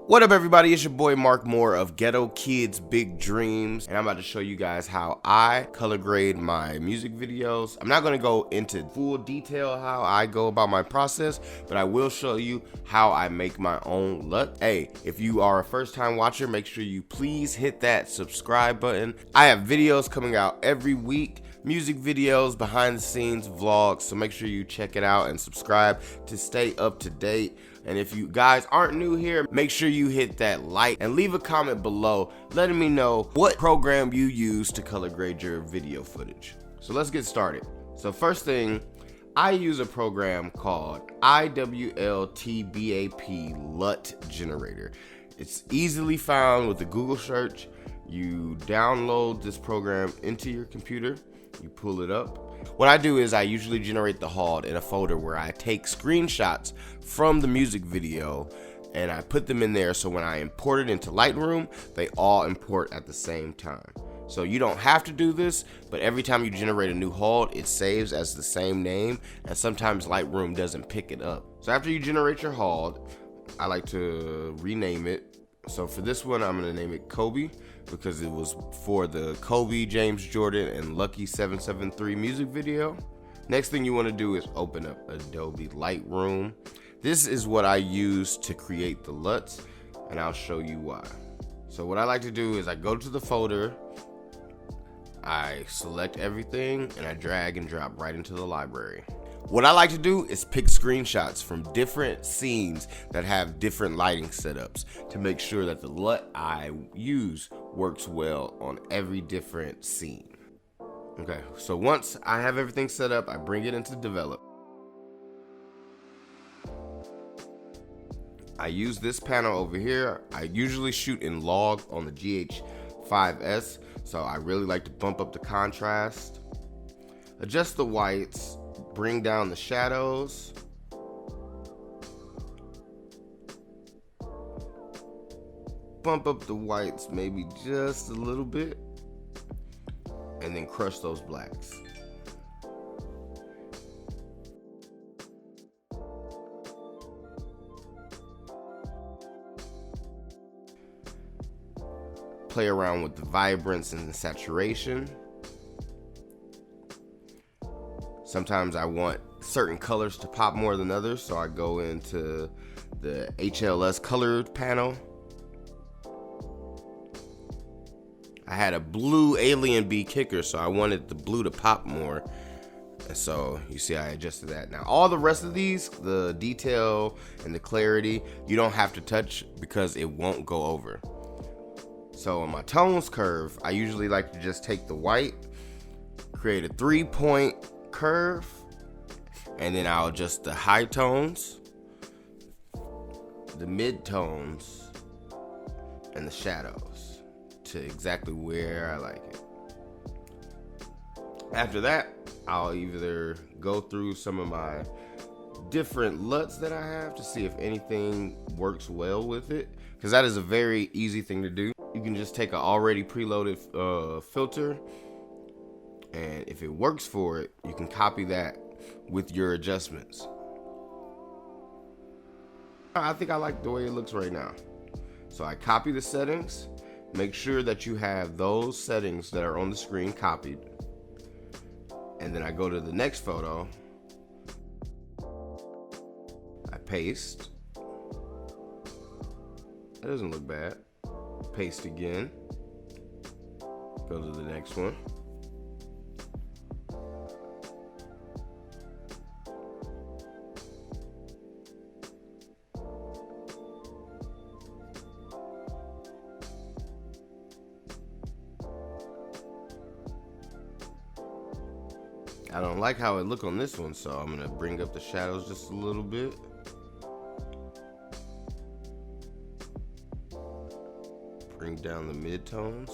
What up, everybody? It's your boy Mark Moore of Ghetto Kids Big Dreams, and I'm about to show you guys how I color grade my music videos. I'm not going to go into full detail how I go about my process, but I will show you how I make my own LUT. Hey, if you are a first-time watcher, make sure you please hit that subscribe button. I have videos coming out every week, music videos, behind the scenes, vlogs, so make sure you check it out and subscribe to stay up to date. And if you guys aren't new here, make sure you hit that like and leave a comment below letting me know what program you use to color grade your video footage. So let's get started. So first thing, I use a program called IWLTBAP LUT Generator. It's easily found with the Google search. You download this program into your computer, you pull it up. What I do is I usually generate the HUD in a folder where I take screenshots from the music video and I put them in there, so when I import it into Lightroom, they all import at the same time. So you don't have to do this, but every time you generate a new HUD, it saves as the same name, and sometimes Lightroom doesn't pick it up. So after you generate your HUD, I like to rename it. So for this one, I'm gonna name it Kobe, because it was for the Kobe, James Jordan, and Lucky 773 music video. Next thing you want to do is open up Adobe Lightroom. This is what I use to create the LUTs, and I'll show you why. So what I like to do is I go to the folder, I select everything, and I drag and drop right into the library. What I like to do is pick screenshots from different scenes that have different lighting setups to make sure that the LUT I use works well on every different scene. Okay, so once I have everything set up, I bring it into develop. I use this panel over here. I usually shoot in log on the GH5S, so I really like to bump up the contrast, adjust the whites, bring down the shadows, bump up the whites maybe just a little bit, and then crush those blacks. Play around with the vibrance and the saturation. Sometimes I want certain colors to pop more than others, so I go into the HLS colored panel. I had a blue alien bee kicker, so I wanted the blue to pop more. And so you see I adjusted that. Now all the rest of these, the detail and the clarity, you don't have to touch because it won't go over. So on my tones curve, I usually like to just take the white, create a 3-point curve, and then I'll adjust the high tones, the mid tones, and the shadows to exactly where I like it. After that, I'll either go through some of my different LUTs that I have to see if anything works well with it, because that is a very easy thing to do. You can just take an already preloaded filter, and if it works for it, you can copy that with your adjustments. I think I like the way it looks right now. So I copy the settings, make sure that you have those settings that are on the screen copied, and then I go to the next photo, I paste. That doesn't look bad. Paste again, go to the next one. I don't like how it look on this one, so I'm gonna bring up the shadows just a little bit. Bring down the mid-tones.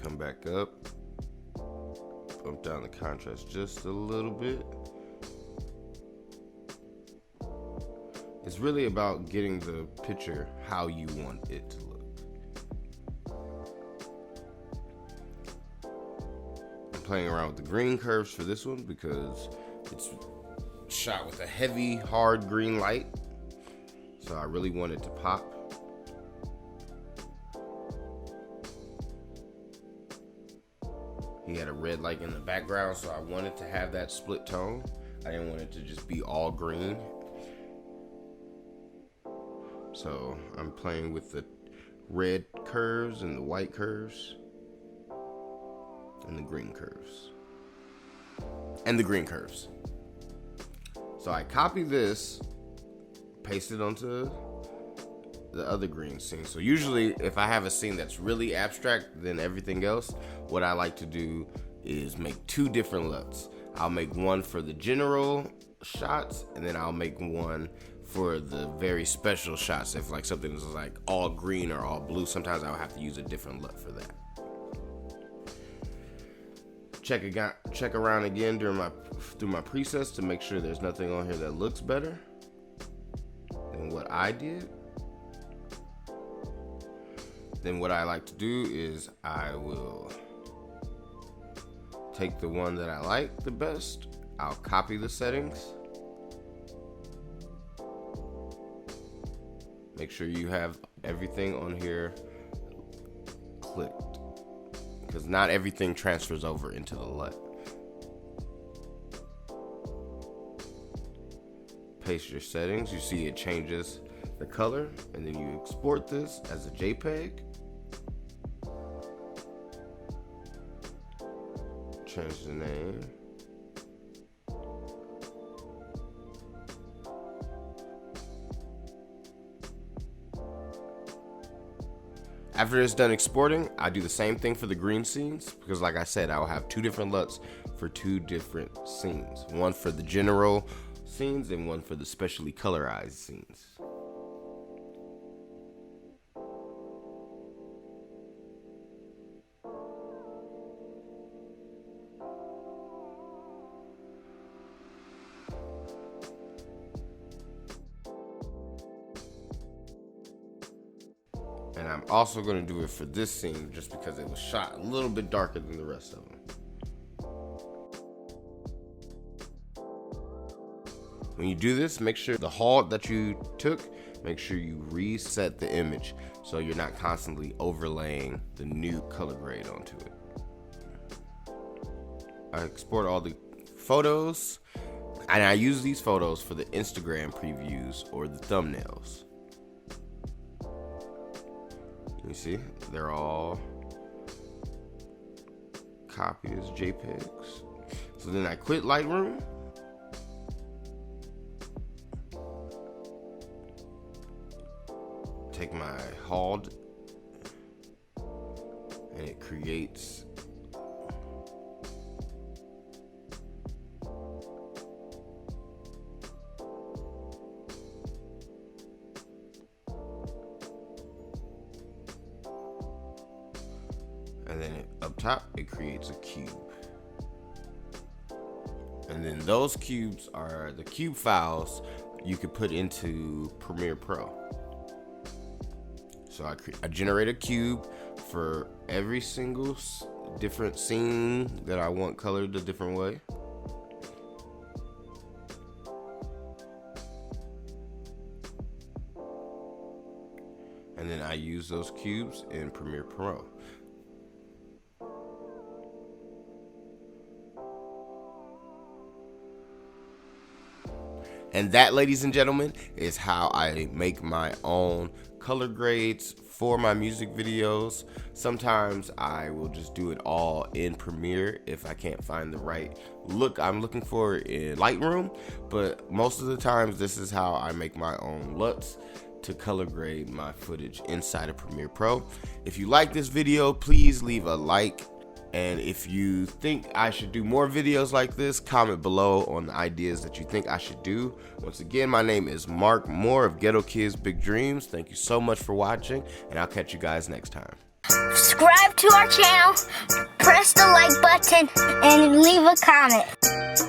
Come back up. Bump down the contrast just a little bit. It's really about getting the picture how you want it to look. playing around with the green curves for this one because it's shot with a heavy, hard green light. So I really want it to pop. He had a red light in the background, so I wanted to have that split tone. I didn't want it to just be all green. So I'm playing with the red curves and the white curves and the green curves and the green curves. So I copy this, paste it onto the other green scene. So usually if I have a scene that's really abstract than everything else, what I like to do is make two different LUTs. I'll make one for the general shots, and then I'll make one for the very special shots. If like something is like all green or all blue, sometimes I'll have to use a different LUT for that. Check around again through my presets to make sure there's nothing on here that looks better than what I did. Then what I like to do is I will take the one that I like the best. I'll copy the settings. Make sure you have everything on here clicked, because not everything transfers over into the LUT. Paste your settings. You see it changes the color, and then you export this as a JPEG. Change the name. After it's done exporting, I do the same thing for the green scenes, because like I said, I will have two different LUTs for two different scenes. One for the general scenes and one for the specially colorized scenes. And I'm also going to do it for this scene just because it was shot a little bit darker than the rest of them. When you do this, make sure the halt that you took, make sure you reset the image so you're not constantly overlaying the new color grade onto it. I export all the photos, and I use these photos for the Instagram previews or the thumbnails. You see, they're all copied as JPEGs. So then I quit Lightroom. Take my HALD, and it creates and then up top it creates a cube, and then those cubes are the cube files you could put into Premiere Pro. So I generate a cube for every single different scene that I want colored a different way. And then I use those cubes in Premiere Pro. And that, ladies and gentlemen, is how I make my own color grades for my music videos. Sometimes I will just do it all in Premiere if I can't find the right look I'm looking for in Lightroom. But most of the times, this is how I make my own LUTs to color grade my footage inside of Premiere Pro. If you like this video, please leave a like. And if you think I should do more videos like this, comment below on the ideas that you think I should do. Once again, my name is Mark Moore of Ghetto Kids Big Dreams. Thank you so much for watching, and I'll catch you guys next time. Subscribe to our channel, press the like button, and leave a comment.